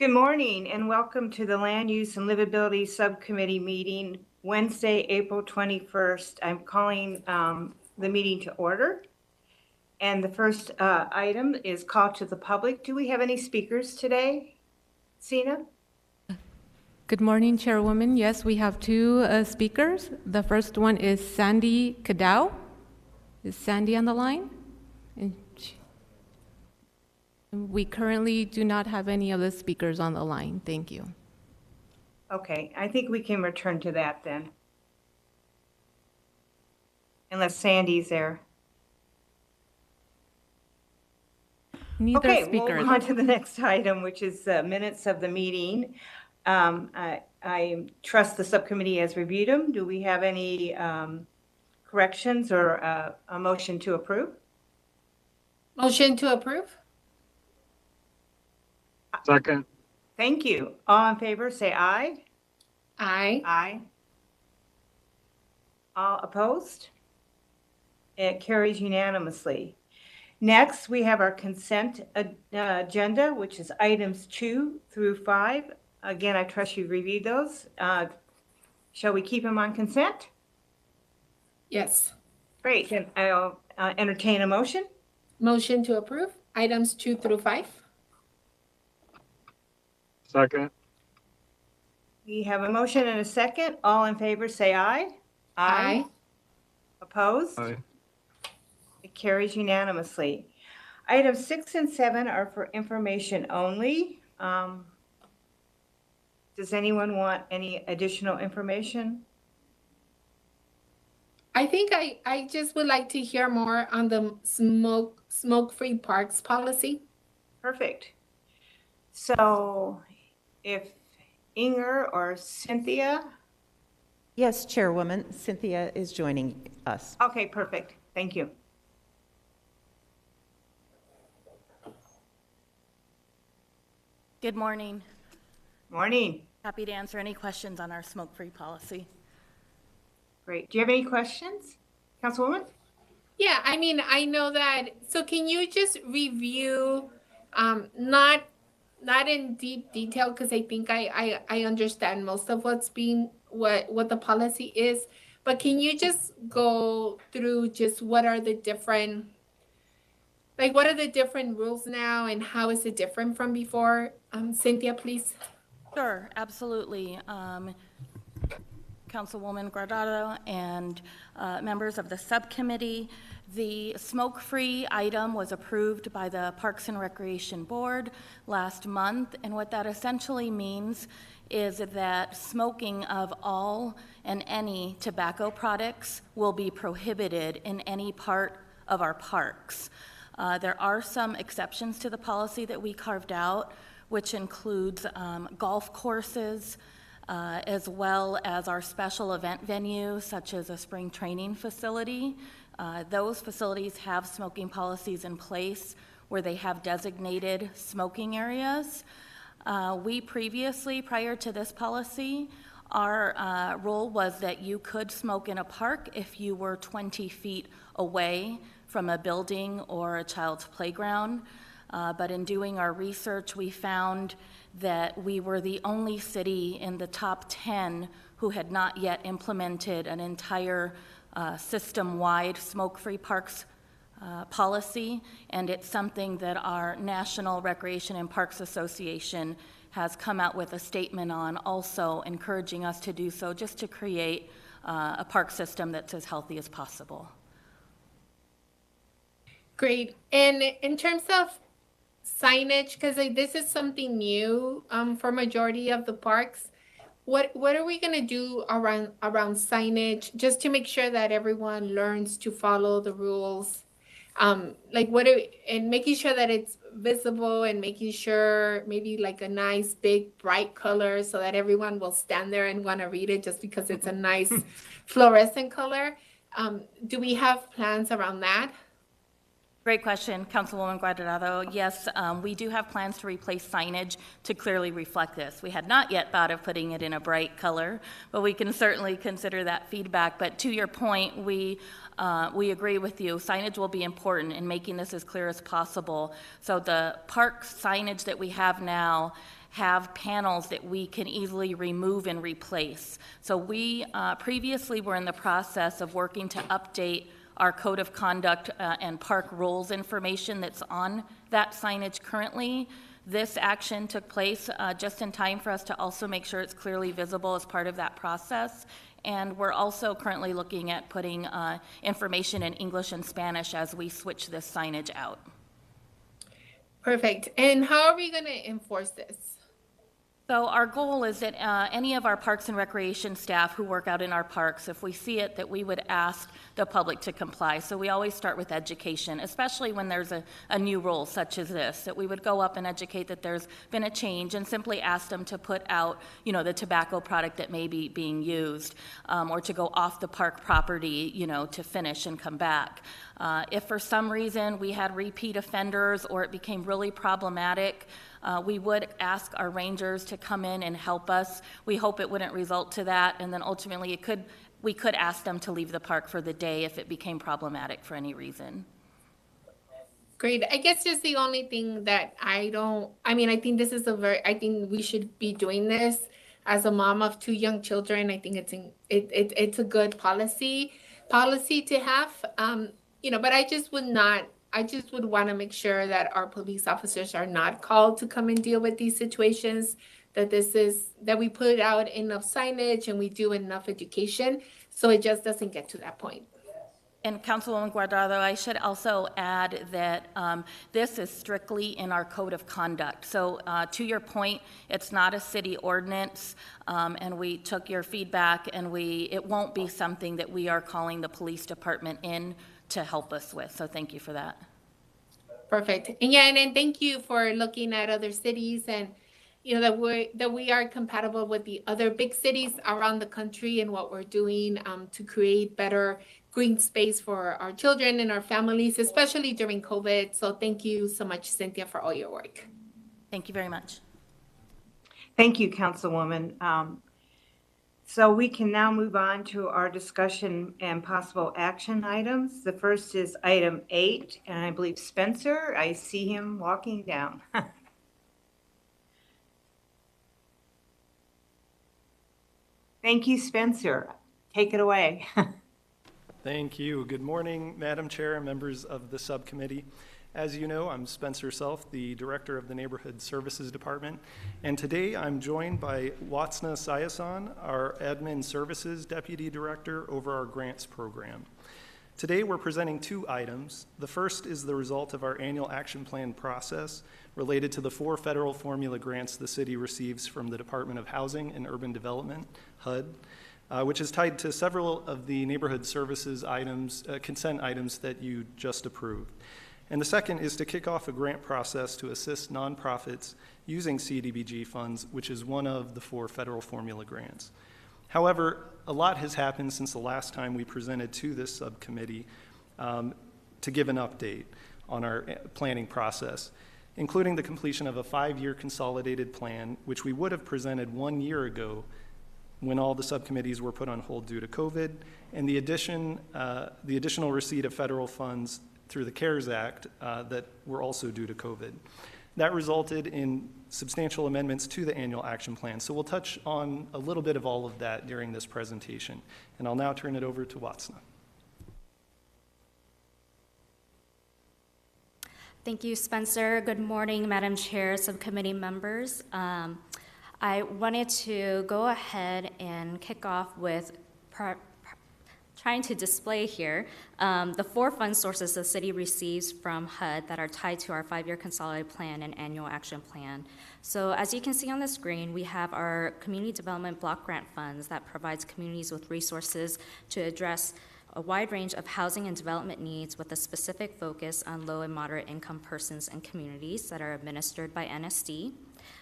Good morning and welcome to the Land Use and Livability Subcommittee meeting, Wednesday, April 21st. I'm calling the meeting to order. And the first item is call to the public. Do we have any speakers today? Sina? Good morning, Chairwoman. Yes, we have two speakers. The first one is Sandy Cadau. Is Sandy on the line? We currently do not have any of the speakers on the line. Thank you. Okay, I think we can return to that then. Unless Sandy's there. Neither Okay, speaker. we'll move on to the next item, which is minutes of the meeting. I trust the subcommittee has reviewed them. Do we have any corrections or a motion to approve? Motion to approve. Second. Thank you. All in favor, say aye. Aye. Aye. All opposed? It carries unanimously. Next, we have our consent agenda, which is items 2 through 5. Again, I trust you've reviewed those. Shall we keep them on consent? Yes. Great. Then I'll entertain a motion. Motion to approve items 2 through 5. Second. We have a motion and a second. All in favor, say aye. Aye. Opposed? Aye. It carries unanimously. Items 6 and 7 are for information only. Does anyone want any additional information? I think I just would like to hear more on the smoke-free parks policy. Perfect. So if Inger or Cynthia? Yes, Chairwoman, Cynthia is joining us. Okay, perfect. Thank you. Good morning. Morning. Happy to answer any questions on our smoke-free policy. Great. Do you have any questions, Councilwoman? Yeah, I mean, I know that. So can you just review, not in deep detail, because I think I understand most of what's being, what the policy is, but can you just go through just what are the different, like what are the different rules now and how is it different from before? Cynthia, please. Sure, absolutely. Councilwoman Guardado and members of the subcommittee, the smoke-free item was approved by the Parks and Recreation Board last month, and what that essentially means is that smoking of all and any tobacco products will be prohibited in any part of our parks. There are some exceptions to the policy that we carved out, which includes golf courses, as well as our special event venues, such as a spring training facility. Those facilities have smoking policies in place where they have designated smoking areas. We previously, prior to this policy, our rule was that you could smoke in a park if you were 20 feet away from a building or a child's playground. But in doing our research, we found that we were the only city in the top 10 who had not yet implemented an entire system-wide smoke-free parks policy, and it's something that our National Recreation and Parks Association has come out with a statement on, also encouraging us to do so, just to create a park system that's as healthy as possible. Great. And in terms of signage, because this is something new for majority of the parks, what are we going to do around signage just to make sure that everyone learns to follow the rules? And making sure that it's visible and making sure maybe like a nice big bright color so that everyone will stand there and want to read it just because it's a nice fluorescent color. Do we have plans around that? Great question, Councilwoman Guardado. Yes, we do have plans to replace signage to clearly reflect this. We had not yet thought of putting it in a bright color, but we can certainly consider that feedback. But to your point, we agree with you. Signage will be important in making this as clear as possible. So the park signage that we have now have panels that we can easily remove and replace. So we previously were in the process of working to update our code of conduct and park rules information that's on that signage currently. This action took place just in time for us to also make sure it's clearly visible as part of that process. And we're also currently looking at putting information in English and Spanish as we switch this signage out. Perfect. And how are we going to enforce this? So our goal is that any of our parks and recreation staff who work out in our parks, if we see it, that we would ask the public to comply. So we always start with education, especially when there's a new rule such as this, that we would go up and educate that there's been a change and simply ask them to put out, the tobacco product that may be being used, or to go off the park property, to finish and come back. If for some reason we had repeat offenders or it became really problematic, we would ask our rangers to come in and help us. We hope it wouldn't result to that, and then ultimately we could ask them to leave the park for the day if it became problematic for any reason. Great. I guess just the only thing that I think this is I think we should be doing this as a mom of 2 young children. I think it's a good policy to have, but I just would want to make sure that our police officers are not called to come and deal with these situations, that we put out enough signage and we do enough education so it just doesn't get to that point. And Councilwoman Guardado, I should also add that this is strictly in our code of conduct. So to your point, it's not a city ordinance, and we took your feedback, and it won't be something that we are calling the police department in to help us with. So thank you for that. Perfect. And and thank you for looking at other cities and that we are compatible with the other big cities around the country and what we're doing to create better green space for our children and our families, especially during COVID. So thank you so much, Cynthia, for all your work. Thank you very much. Thank you, Councilwoman. So we can now move on to our discussion and possible action items. The first is item 8, and I believe Spencer, I see him walking down. Thank you, Spencer. Take it away. Thank you. Good morning, Madam Chair and members of the subcommittee. As you know, I'm Spencer Self, the Director of the Neighborhood Services Department, and today I'm joined by Watsna Sayasan, our Admin Services Deputy Director over our grants program. Today we're presenting 2 items. The first is the result of our annual action plan process related to the 4 federal formula grants the city receives from the Department of Housing and Urban Development, HUD, which is tied to several of the neighborhood services items, consent items that you just approved. And the second is to kick off a grant process to assist nonprofits using CDBG funds, which is one of the 4 federal formula grants. However, a lot has happened since the last time we presented to this subcommittee to give an update on our planning process, including the completion of a 5-year consolidated plan, which we would have presented 1 year ago when all the subcommittees were put on hold due to COVID, and the additional receipt of federal funds through the CARES Act that were also due to COVID. That resulted in substantial amendments to the annual action plan. So we'll touch on a little bit of all of that during this presentation. And I'll now turn it over to Watsna. Thank you, Spencer. Good morning, Madam Chair, subcommittee members. I wanted to go ahead and kick off with trying to display here the 4 fund sources the city receives from HUD that are tied to our 5-year consolidated plan and annual action plan. So as you can see on the screen, we have our community development block grant funds that provides communities with resources to address a wide range of housing and development needs with a specific focus on low and moderate income persons and communities that are administered by NSD.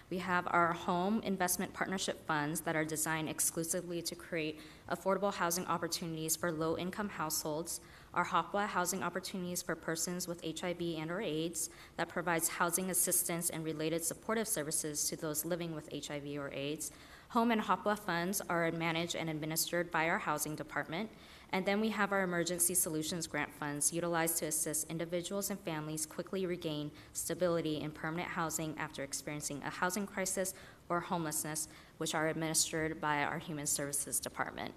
We have our home investment partnership funds that are designed exclusively to create affordable housing opportunities for low-income households, our HOPWA, Housing Opportunities for Persons with HIV and/or AIDS, that provides housing assistance and related supportive services to those living with HIV or AIDS. Home and HOPWA funds are managed and administered by our housing department. And then we have our Emergency Solutions Grant funds utilized to assist individuals and families quickly regain stability in permanent housing after experiencing a housing crisis or homelessness, which are administered by our Human Services Department.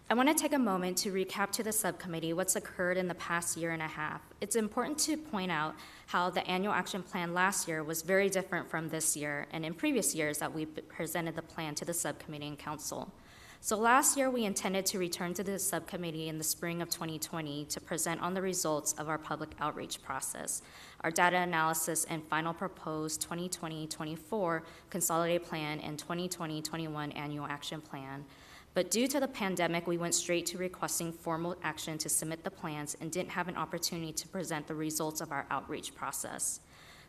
I want to take a moment to recap to the subcommittee what's occurred in the past year and a half. It's important to point out how the annual action plan last year was very different from this year and in previous years that we presented the plan to the subcommittee and council. So last year, we intended to return to the subcommittee in the spring of 2020 to present on the results of our public outreach process, our data analysis and final proposed 2020-24 Consolidated Plan and 2020-21 Annual Action Plan. But due to the pandemic, we went straight to requesting formal action to submit the plans and didn't have an opportunity to present the results of our outreach process.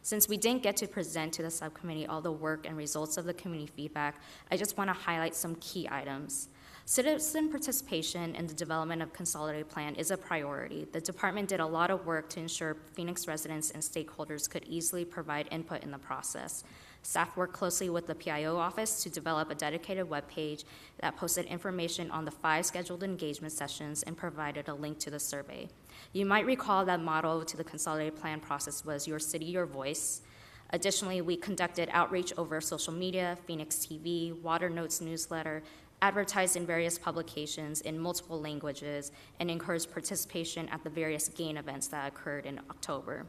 Since we didn't get to present to the subcommittee all the work and results of the community feedback, I just want to highlight some key items. Citizen participation in the development of Consolidated Plan is a priority. The department did a lot of work to ensure Phoenix residents and stakeholders could easily provide input in the process. Staff worked closely with the PIO office to develop a dedicated webpage that posted information on the 5 scheduled engagement sessions and provided a link to the survey. You might recall that motto to the Consolidated Plan process was "Your City, Your Voice." Additionally, we conducted outreach over social media, Phoenix TV, Water Notes newsletter, advertised in various publications in multiple languages, and encouraged participation at the various GAIN events that occurred in October.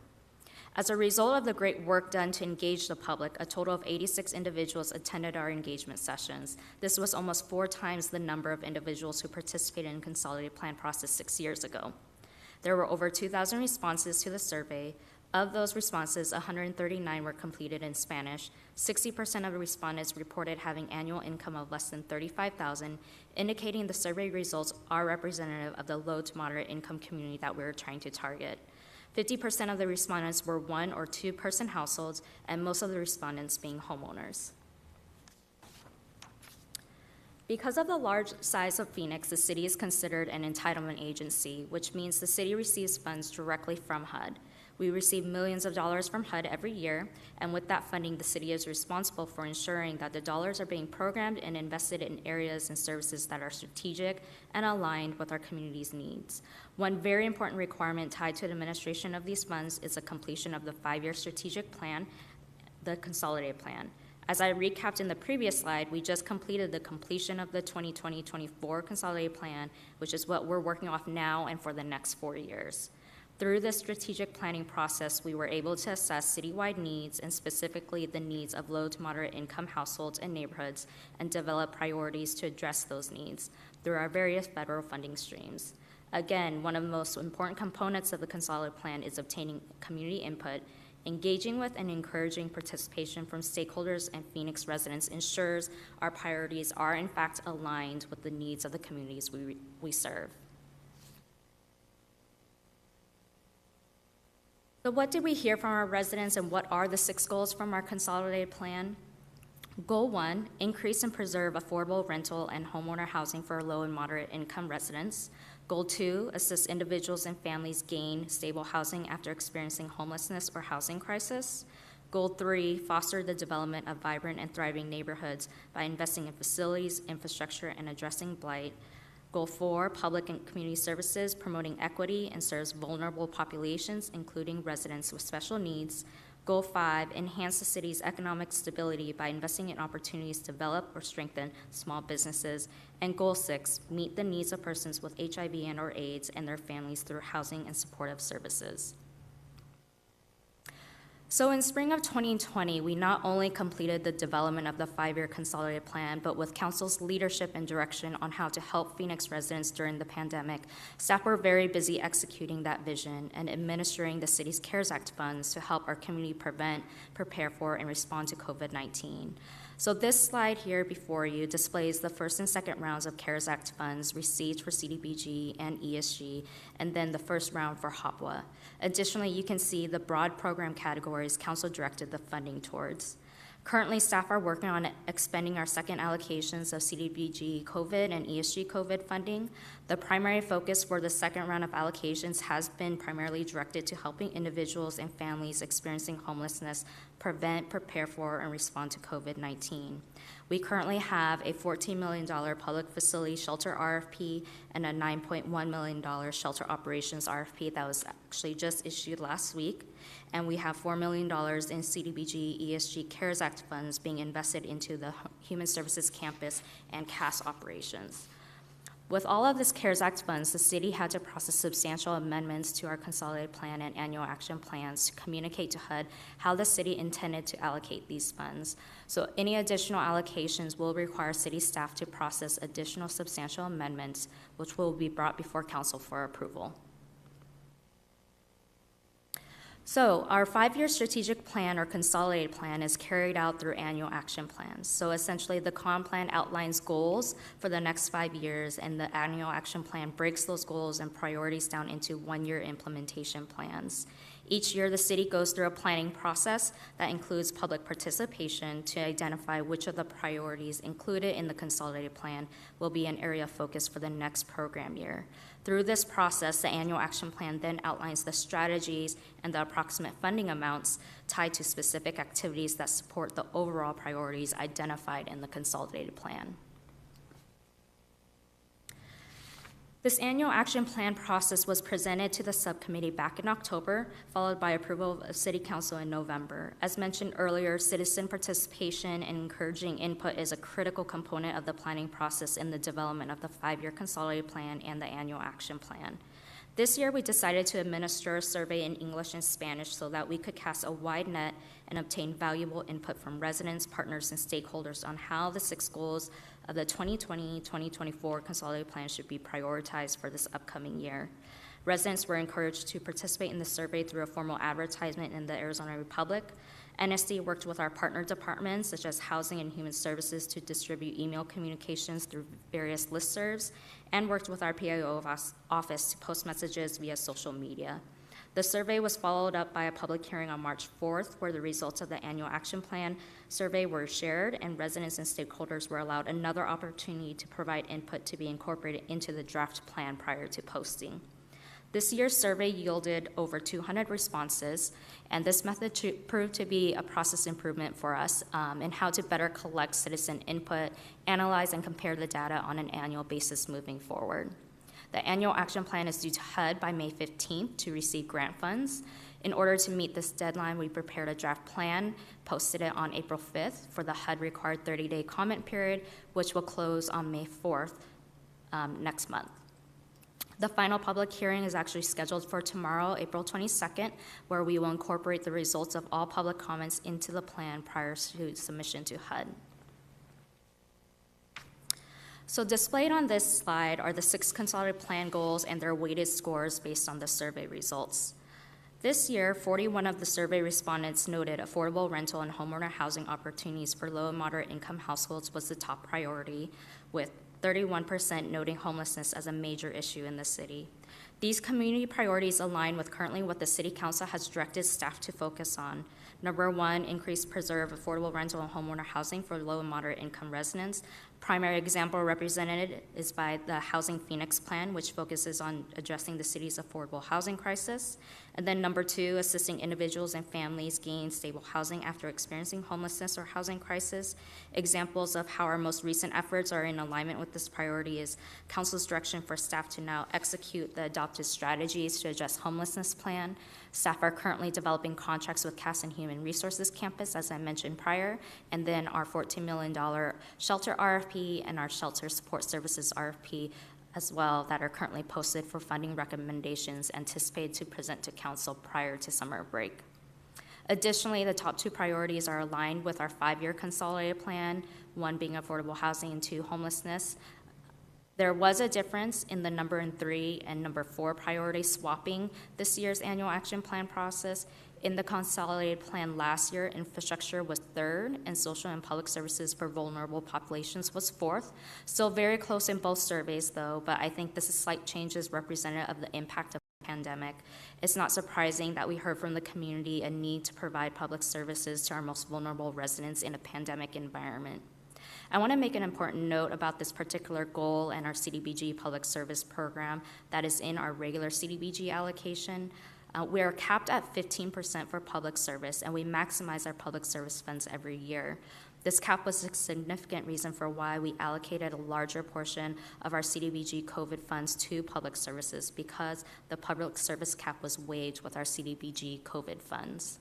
As a result of the great work done to engage the public, a total of 86 individuals attended our engagement sessions. This was almost 4 times the number of individuals who participated in the Consolidated Plan process 6 years ago. There were over 2,000 responses to the survey. Of those responses, 139 were completed in Spanish. 60% of the respondents reported having annual income of less than $35,000, indicating the survey results are representative of the low to moderate income community that we're trying to target. 50% of the respondents were 1- or 2-person households, and most of the respondents being homeowners. Because of the large size of Phoenix, the city is considered an entitlement agency, which means the city receives funds directly from HUD. We receive millions of dollars from HUD every year, and with that funding, the city is responsible for ensuring that the dollars are being programmed and invested in areas and services that are strategic and aligned with our community's needs. One very important requirement tied to the administration of these funds is the completion of the 5-year strategic plan, the Consolidated Plan. As I recapped in the previous slide, we just completed the completion of the 2020-24 Consolidated Plan, which is what we're working off now and for the next 4 years. Through this strategic planning process, we were able to assess citywide needs and specifically the needs of low to moderate income households and neighborhoods and develop priorities to address those needs through our various federal funding streams. Again, one of the most important components of the Consolidated Plan is obtaining community input. Engaging with and encouraging participation from stakeholders and Phoenix residents ensures our priorities are in fact aligned with the needs of the communities we serve. So what did we hear from our residents and what are the 6 goals from our Consolidated Plan? Goal 1, increase and preserve affordable rental and homeowner housing for low and moderate income residents. Goal 2, assist individuals and families gain stable housing after experiencing homelessness or housing crisis. Goal 3, foster the development of vibrant and thriving neighborhoods by investing in facilities, infrastructure, and addressing blight. Goal 4, public and community services, promoting equity and serves vulnerable populations, including residents with special needs. Goal 5, enhance the city's economic stability by investing in opportunities to develop or strengthen small businesses. And Goal 6, meet the needs of persons with HIV and/or AIDS and their families through housing and supportive services. So in spring of 2020, we not only completed the development of the 5-year Consolidated Plan, but with Council's leadership and direction on how to help Phoenix residents during the pandemic, staff were very busy executing that vision and administering the city's CARES Act funds to help our community prevent, prepare for, and respond to COVID-19. So this slide here before you displays the first and second rounds of CARES Act funds received for CDBG and ESG, and then the first round for HOPWA. Additionally, you can see the broad program categories Council directed the funding towards. Currently, staff are working on expending our second allocations of CDBG COVID and ESG COVID funding. The primary focus for the second round of allocations has been primarily directed to helping individuals and families experiencing homelessness prevent, prepare for, and respond to COVID-19. We currently have a $14 million public facility shelter RFP and a $9.1 million shelter operations RFP that was actually just issued last week. And we have $4 million in CDBG ESG CARES Act funds being invested into the Human Services Campus and CAS operations. With all of this CARES Act funds, the city had to process substantial amendments to our consolidated plan and annual action plans to communicate to HUD how the city intended to allocate these funds. So any additional allocations will require city staff to process additional substantial amendments, which will be brought before council for approval. So our 5-year strategic plan or consolidated plan is carried out through annual action plans. So essentially the CON plan outlines goals for the next 5 years, and the annual action plan breaks those goals and priorities down into 1-year implementation plans. Each year, the city goes through a planning process that includes public participation to identify which of the priorities included in the consolidated plan will be an area of focus for the next program year. Through this process, the annual action plan then outlines the strategies and the approximate funding amounts tied to specific activities that support the overall priorities identified in the consolidated plan. This annual action plan process was presented to the subcommittee back in October, followed by approval of City Council in November. As mentioned earlier, citizen participation and encouraging input is a critical component of the planning process in the development of the 5-year consolidated plan and the annual action plan. This year, we decided to administer a survey in English and Spanish so that we could cast a wide net and obtain valuable input from residents, partners, and stakeholders on how the 6 goals of the 2020-2024 consolidated plan should be prioritized for this upcoming year. Residents were encouraged to participate in the survey through a formal advertisement in the Arizona Republic. NSD worked with our partner departments, such as Housing and Human Services, to distribute email communications through various listservs, and worked with our PIO office to post messages via social media. The survey was followed up by a public hearing on March 4th, where the results of the annual action plan survey were shared, and residents and stakeholders were allowed another opportunity to provide input to be incorporated into the draft plan prior to posting. This year's survey yielded over 200 responses, and this method proved to be a process improvement for us in how to better collect citizen input, analyze, and compare the data on an annual basis moving forward. The annual action plan is due to HUD by May 15th to receive grant funds. In order to meet this deadline, we prepared a draft plan, posted it on April 5th for the HUD-required 30-day comment period, which will close on May 4th next month. The final public hearing is actually scheduled for tomorrow, April 22nd, where we will incorporate the results of all public comments into the plan prior to submission to HUD. So displayed on this slide are the 6 consolidated plan goals and their weighted scores based on the survey results. This year, 41 of the survey respondents noted affordable rental and homeowner housing opportunities for low and moderate income households was the top priority, with 31% noting homelessness as a major issue in the city. These community priorities align with currently what the City Council has directed staff to focus on. Number 1, increase, preserve affordable rental and homeowner housing for low and moderate income residents. Primary example represented is by the Housing Phoenix plan, which focuses on addressing the city's affordable housing crisis. And then number 2, assisting individuals and families gain stable housing after experiencing homelessness or housing crisis. Examples of how our most recent efforts are in alignment with this priority is Council's direction for staff to now execute the adopted strategies to address homelessness plan. Staff are currently developing contracts with CAS and Human Resources Campus, as I mentioned prior, and then our $14 million shelter RFP and our shelter support services RFP as well that are currently posted for funding recommendations anticipated to present to council prior to summer break. Additionally, the top 2 priorities are aligned with our 5-year consolidated plan, 1 being affordable housing and 2 homelessness. There was a difference in the number 3 and number 4 priority swapping this year's annual action plan process. In the consolidated plan last year, infrastructure was 3rd, and social and public services for vulnerable populations was 4th. Still very close in both surveys, though, but I think this is slight changes representative of the impact of pandemic, it's not surprising that we heard from the community a need to provide public services to our most vulnerable residents in a pandemic environment. I want to make an important note about this particular goal and our CDBG public service program that is in our regular CDBG allocation. We are capped at 15% for public service, and we maximize our public service funds every year. This cap was a significant reason for why we allocated a larger portion of our CDBG COVID funds to public services, because the public service cap was waived with our CDBG COVID funds.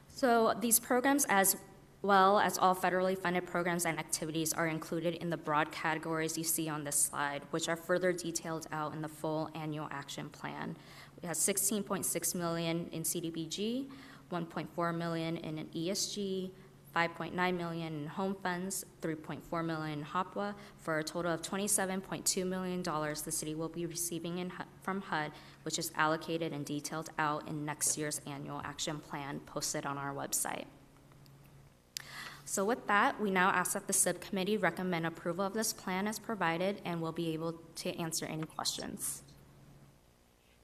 So these programs, as well as all federally funded programs and activities, are included in the broad categories you see on this slide, which are further detailed out in the full annual action plan. We have $16.6 million in CDBG, $1.4 million in an ESG, $5.9 million in home funds, $3.4 million in HOPWA, for a total of $27.2 million the city will be receiving from HUD, which is allocated and detailed out in next year's annual action plan posted on our website. So with that, we now ask that the subcommittee recommend approval of this plan as provided, and we'll be able to answer any questions.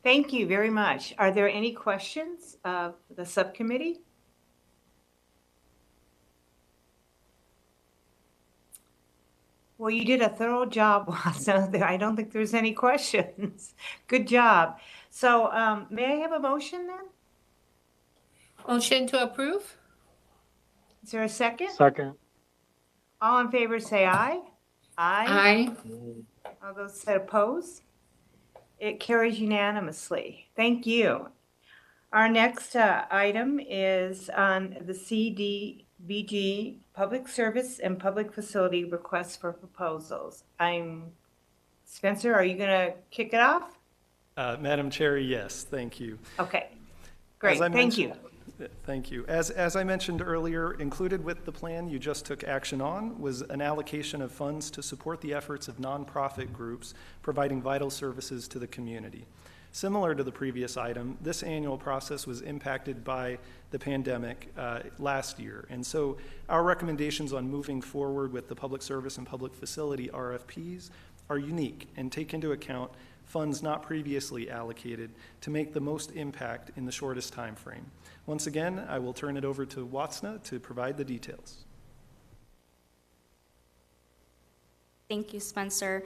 Thank you very much. Are there any questions of the subcommittee? Well, you did a thorough job, Watson. I don't think there's any questions. Good job. So may I have a motion then? Motion to approve? Is there a second? Second. All in favor say aye. Aye. All those that oppose? It carries unanimously. Thank you. Our next item is on the CDBG Public Service and Public Facility Requests for Proposals. Spencer, are you going to kick it off? Madam Chair, yes, thank you. Okay, great, thank you. Thank you. As I mentioned earlier, included with the plan you just took action on was an allocation of funds to support the efforts of nonprofit groups providing vital services to the community. Similar to the previous item, this annual process was impacted by the pandemic last year, and so our recommendations on moving forward with the public service and public facility RFPs are unique and take into account funds not previously allocated to make the most impact in the shortest time frame. Once again, I will turn it over to Watsna to provide the details. Thank you, Spencer.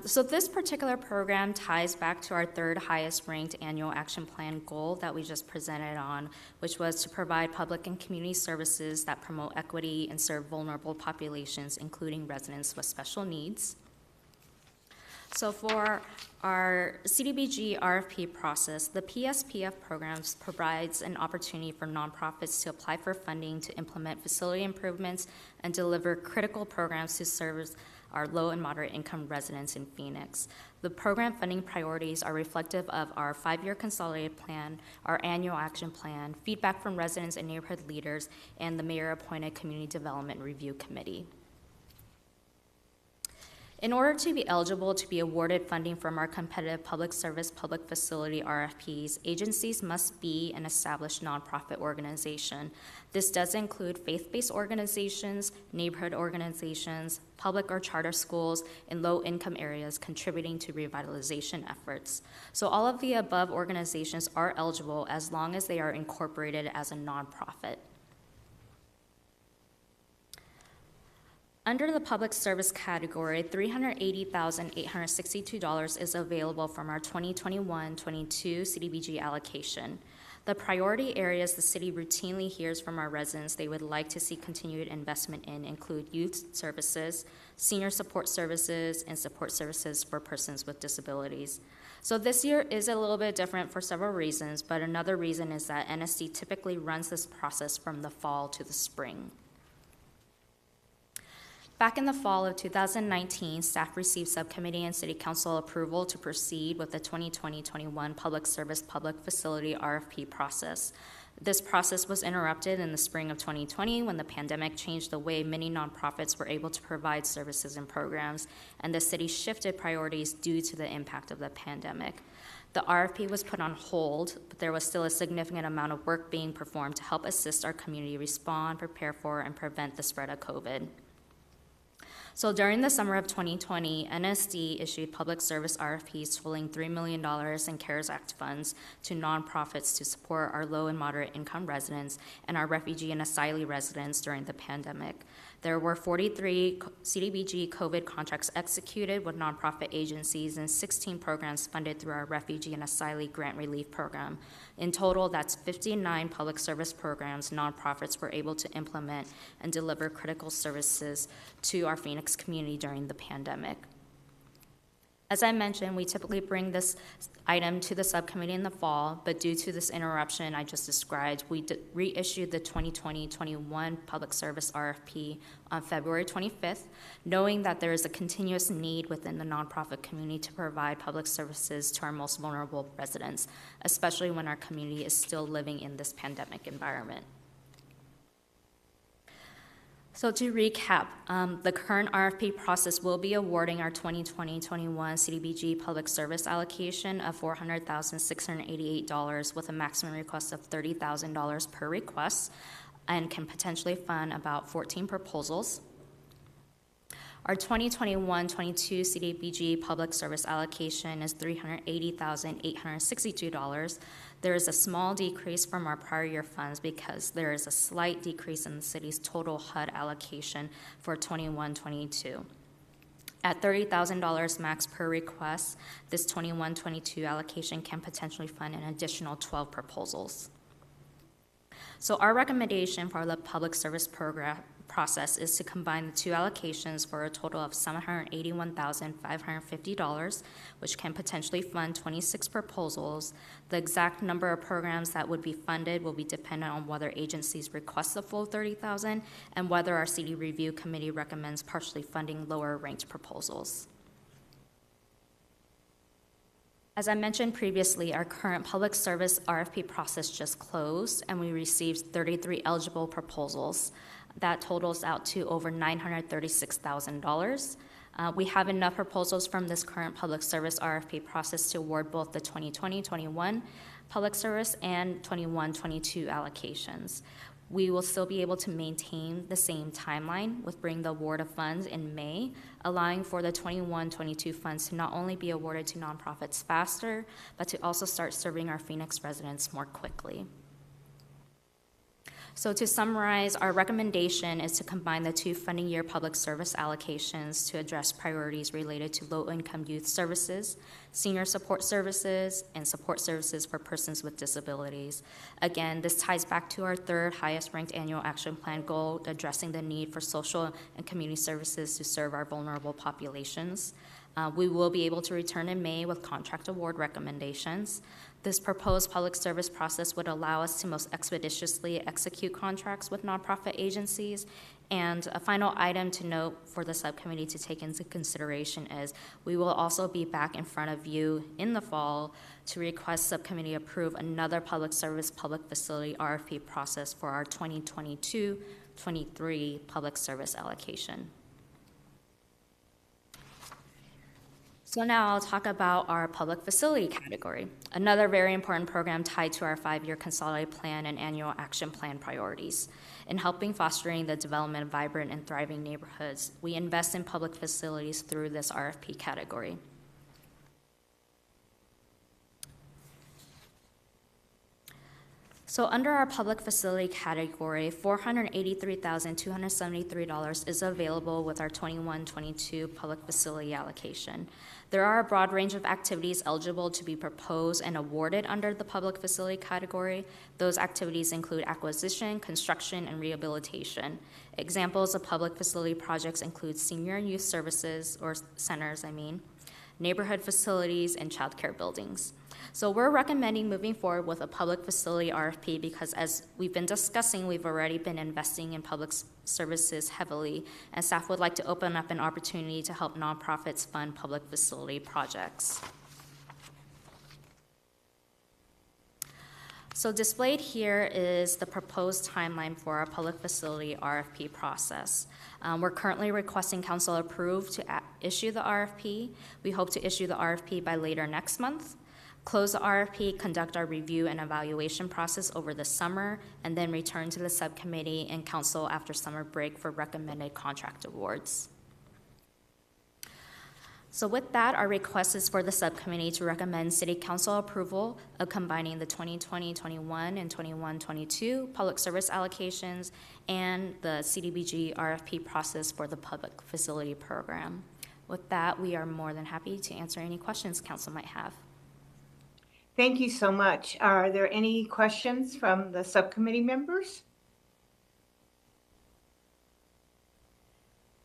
So this particular program ties back to our third highest ranked annual action plan goal that we just presented on, which was to provide public and community services that promote equity and serve vulnerable populations, including residents with special needs. So for our CDBG RFP process, the PSPF programs provides an opportunity for nonprofits to apply for funding to implement facility improvements and deliver critical programs to serve our low and moderate income residents in Phoenix. The program funding priorities are reflective of our 5-year consolidated plan, our annual action plan, feedback from residents and neighborhood leaders, and the mayor-appointed Community Development Review Committee. In order to be eligible to be awarded funding from our competitive public service, public facility RFPs, agencies must be an established nonprofit organization. This does include faith-based organizations, neighborhood organizations, public or charter schools in low-income areas contributing to revitalization efforts. So all of the above organizations are eligible as long as they are incorporated as a nonprofit. Under the public service category, $380,862 is available from our 2021-22 CDBG allocation. The priority areas the city routinely hears from our residents they would like to see continued investment in include youth services, senior support services, and support services for persons with disabilities. So this year is a little bit different for several reasons, but another reason is that NSD typically runs this process from the fall to the spring. Back in the fall of 2019, staff received subcommittee and city council approval to proceed with the 2020-21 public service public facility RFP process. This process was interrupted in the spring of 2020 when the pandemic changed the way many nonprofits were able to provide services and programs, and the city shifted priorities due to the impact of the pandemic. The RFP was put on hold, but there was still a significant amount of work being performed to help assist our community respond, prepare for, and prevent the spread of COVID. So during the summer of 2020, NSD issued public service RFPs totaling $3 million in CARES Act funds to nonprofits to support our low and moderate income residents and our refugee and asylee residents during the pandemic. There were 43 CDBG COVID contracts executed with nonprofit agencies and 16 programs funded through our Refugee and Asylee Grant Relief Program. In total, that's 59 public service programs nonprofits were able to implement and deliver critical services to our Phoenix community during the pandemic. As I mentioned, we typically bring this item to the subcommittee in the fall, but due to this interruption I just described, we reissued the 2020-21 public service RFP on February 25th, knowing that there is a continuous need within the nonprofit community to provide public services to our most vulnerable residents, especially when our community is still living in this pandemic environment. So to recap, the current RFP process will be awarding our 2020-21 CDBG public service allocation of $400,688 with a maximum request of $30,000 per request and can potentially fund about 14 proposals. Our 2021-22 CDBG public service allocation is $380,862. There is a small decrease from our prior year funds because there is a slight decrease in the city's total HUD allocation for 21-22. At $30,000 max per request, this 21-22 allocation can potentially fund an additional 12 proposals. So our recommendation for the public service process is to combine the two allocations for a total of $781,550, which can potentially fund 26 proposals. The exact number of programs that would be funded will be dependent on whether agencies request the full $30,000 and whether our CD Review Committee recommends partially funding lower-ranked proposals. As I mentioned previously, our current public service RFP process just closed, and we received 33 eligible proposals. That totals out to over $936,000. We have enough proposals from this current public service RFP process to award both the 2020-21 public service and 21-22 allocations. We will still be able to maintain the same timeline with bringing the award of funds in May, allowing for the 21-22 funds to not only be awarded to nonprofits faster, but to also start serving our Phoenix residents more quickly. So to summarize, our recommendation is to combine the two funding year public service allocations to address priorities related to low-income youth services, senior support services, and support services for persons with disabilities. Again, this ties back to our third highest ranked annual action plan goal, addressing the need for social and community services to serve our vulnerable populations. We will be able to return in May with contract award recommendations. This proposed public service process would allow us to most expeditiously execute contracts with nonprofit agencies. And a final item to note for the subcommittee to take into consideration is we will also be back in front of you in the fall to request subcommittee approve another public service public facility RFP process for our 2022-23 public service allocation. So now I'll talk about our public facility category, another very important program tied to our 5-year consolidated plan and annual action plan priorities. In helping fostering the development of vibrant and thriving neighborhoods, we invest in public facilities through this RFP category. So under our public facility category, $483,273 is available with our 21-22 public facility allocation. There are a broad range of activities eligible to be proposed and awarded under the public facility category. Those activities include acquisition, construction, and rehabilitation. Examples of public facility projects include senior and youth services, or centers, neighborhood facilities, and child care buildings. So we're recommending moving forward with a public facility RFP because, as we've been discussing, we've already been investing in public services heavily, and staff would like to open up an opportunity to help nonprofits fund public facility projects. So displayed here is the proposed timeline for our public facility RFP process. We're currently requesting council approve to issue the RFP. We hope to issue the RFP by later next month. Close the RFP, conduct our review and evaluation process over the summer, and then return to the subcommittee and council after summer break for recommended contract awards. So with that, our request is for the subcommittee to recommend City Council approval of combining the 2020-21 and 21-22 public service allocations and the CDBG RFP process for the public facility program. With that, we are more than happy to answer any questions council might have. Thank you so much. Are there any questions from the subcommittee members?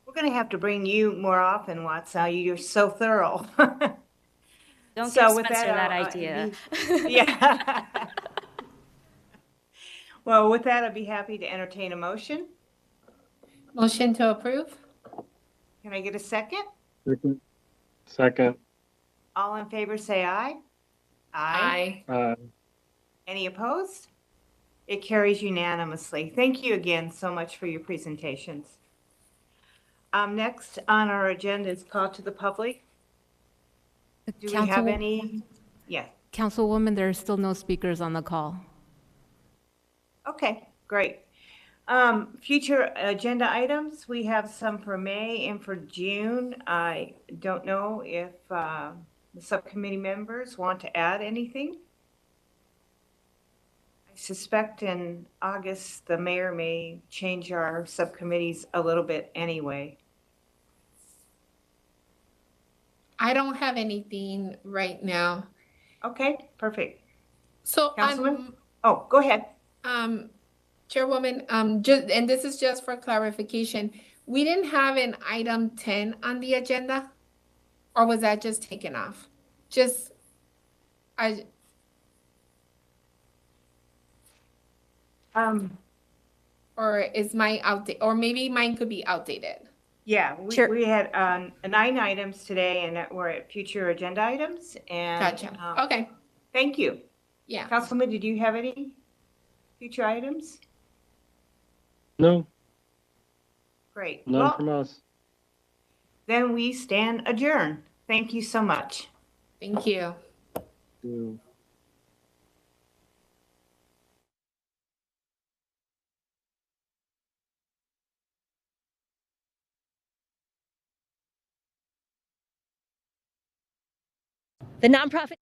We're going to have to bring you more often, Watsa. You're so thorough. Don't So give with Spencer that I'll, idea. Yeah. Well, with that, I'd be happy to entertain a motion. Motion to approve? Can I get a second? Second. Second. All in favor, say aye. Aye. Any opposed? It carries unanimously. Thank you again so much for your presentations. Next on our agenda is call to the public. Do we have any? Yes. Councilwoman, there are still no speakers on the call. Okay, great. Future agenda items, we have some for May and for June. I don't know if the subcommittee members want to add anything. I suspect in August, the mayor may change our subcommittees a little bit anyway. I don't have anything right now. Okay, perfect. So, Councilman? Oh, go ahead. Chairwoman, just, and this is just for clarification, we didn't have an item 10 on the agenda? Or was that just taken off? Or is mine outdated, or maybe mine could be outdated? Yeah, Sure. we had 9 items today, and we're at future agenda items. And Gotcha. Okay, thank you. yeah. Councilman, did you have any future items? No, Great. none Well, from us. then we stand adjourned. Thank you so much. Thank you. Ew. The nonprofit